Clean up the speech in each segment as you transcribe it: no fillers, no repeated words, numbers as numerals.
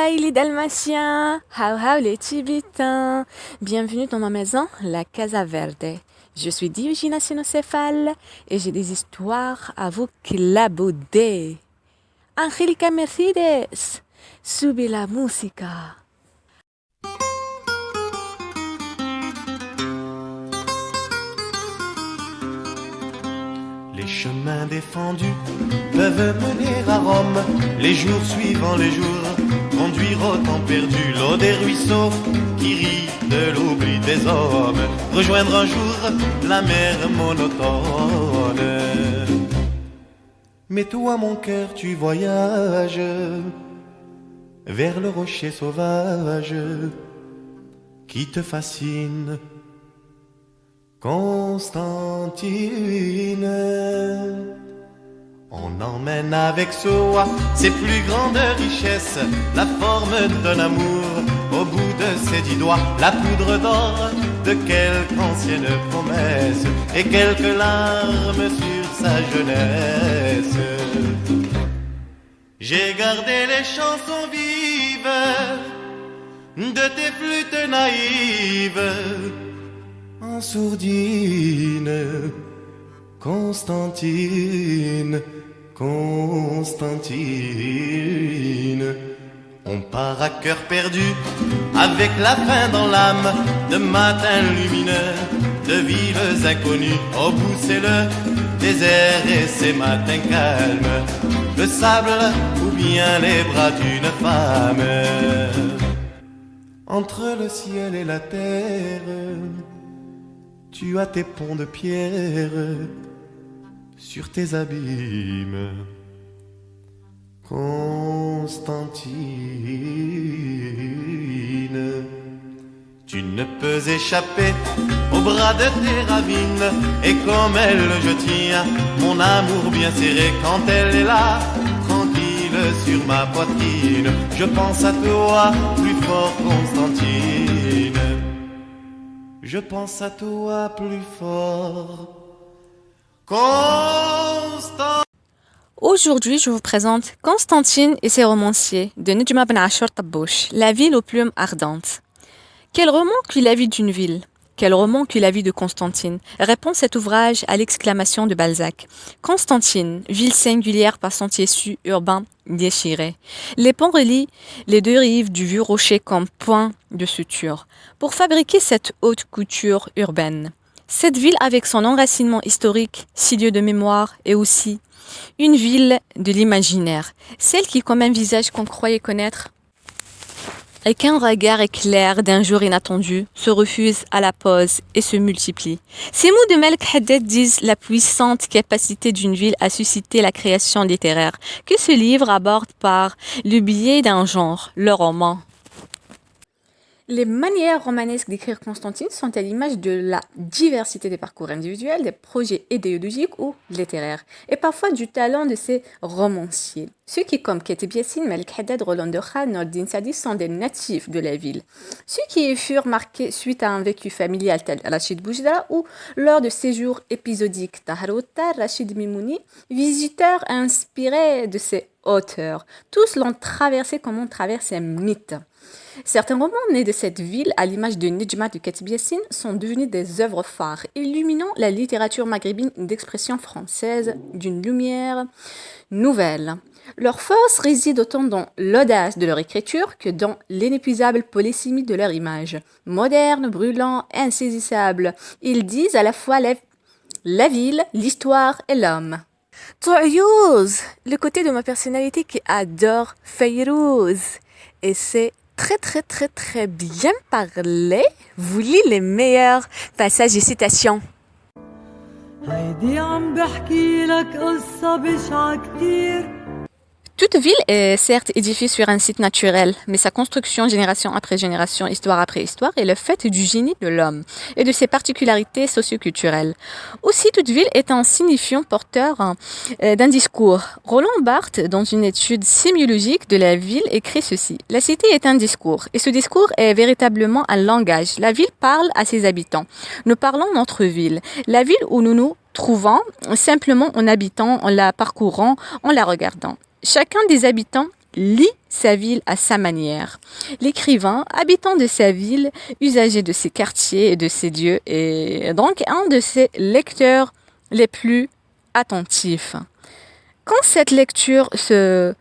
Hi les Dalmatiens, how les Tibétains, bienvenue dans ma maison, la Casa Verde. Je suis Diogina Sinocéphale et j'ai des histoires à vous clabauder. Angelica Mercedes, subis la música. Les chemins défendus peuvent mener à Rome. Les jours suivant les jours conduire au temps perdu. L'eau des ruisseaux qui rit de l'oubli des hommes. Rejoindre un jour la mer monotone. Mais toi mon cœur tu voyages vers le rocher sauvage qui te fascine, Constantine. On emmène avec soi ses plus grandes richesses, la forme d'un amour au bout de ses 10 doigts, la poudre d'or de quelques anciennes promesses et quelques larmes sur sa jeunesse. J'ai gardé les chansons vives de tes flûtes naïves en sourdine, Constantine, Constantine. On part à cœur perdu, avec la faim dans l'âme, de matins lumineux, de villes inconnues. Au bout c'est le désert et ses matins calmes, le sable ou bien les bras d'une femme. Entre le ciel et la terre, tu as tes ponts de pierre sur tes abîmes, Constantine. Tu ne peux échapper au bras de tes ravines, et comme elle je tiens mon amour bien serré. Quand elle est là, tranquille sur ma poitrine, je pense à toi plus fort, Constantine. Je pense à toi plus fort, Constantine. Aujourd'hui, je vous présente Constantine et ses romanciers de Nedjma Ben Achour Tabbouch, la ville aux plumes ardentes. Quel roman qu'eut la vie d'une ville? Quel roman qu'eut la vie de Constantine? Répond cet ouvrage à l'exclamation de Balzac. Constantine, ville singulière par son tissu urbain déchiré. Les ponts relient les deux rives du vieux rocher comme point de suture pour fabriquer cette haute couture urbaine. Cette ville avec son enracinement historique, si lieu de mémoire, est aussi une ville de l'imaginaire, celle qui, comme un visage qu'on croyait connaître, et qu'un regard éclair d'un jour inattendu se refuse à la pause et se multiplie. Ces mots de Malek Haddad disent la puissante capacité d'une ville à susciter la création littéraire que ce livre aborde par le biais d'un genre, le roman. Les manières romanesques d'écrire Constantine sont à l'image de la diversité des parcours individuels, des projets idéologiques ou littéraires, et parfois du talent de ses romanciers. Ceux qui, comme Katib Yassine, Malek Haddad, Roland Khan, Nordin Sadi, sont des natifs de la ville. Ceux qui y furent marqués suite à un vécu familial tel Rachid Boujdara ou lors de séjours épisodiques Tahar Rachid Mimouni, visiteurs inspirés de ces auteurs. Tous l'ont traversé comme on traverse un mythe. Certains romans nés de cette ville, à l'image de Nedjma de Katib Yassine, sont devenus des œuvres phares, illuminant la littérature maghrébine d'expression française d'une lumière nouvelle. Leur force réside autant dans l'audace de leur écriture que dans l'inépuisable polysémie de leur image. Moderne, brûlant, insaisissable, ils disent à la fois la ville, l'histoire et l'homme. Touyouz, le côté de ma personnalité qui adore Fayrouz. Et c'est très bien parlé. Vous lisez les meilleurs passages et citations. Toute ville est certes édifiée sur un site naturel, mais sa construction génération après génération, histoire après histoire, est le fait du génie de l'homme et de ses particularités socioculturelles. Aussi, toute ville est un signifiant porteur d'un discours. Roland Barthes, dans une étude sémiologique de la ville, écrit ceci. La cité est un discours, et ce discours est véritablement un langage. La ville parle à ses habitants. Nous parlons notre ville, la ville où nous nous trouvons, simplement en habitant, en la parcourant, en la regardant. Chacun des habitants lit sa ville à sa manière. L'écrivain, habitant de sa ville, usager de ses quartiers et de ses dieux, est donc un de ses lecteurs les plus attentifs. Quand cette lecture se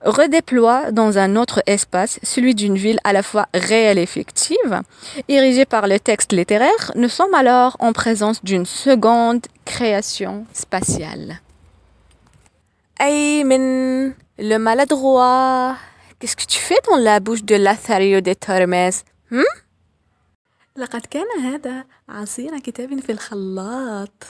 redéploie dans un autre espace, celui d'une ville à la fois réelle et fictive, érigée par le texte littéraire, nous sommes alors en présence d'une seconde création spatiale. Aymen, le maladroit, qu'est-ce que tu fais dans la bouche de Lothario de Tormes? لقد كان هذا عصير كتاب في الخلاط.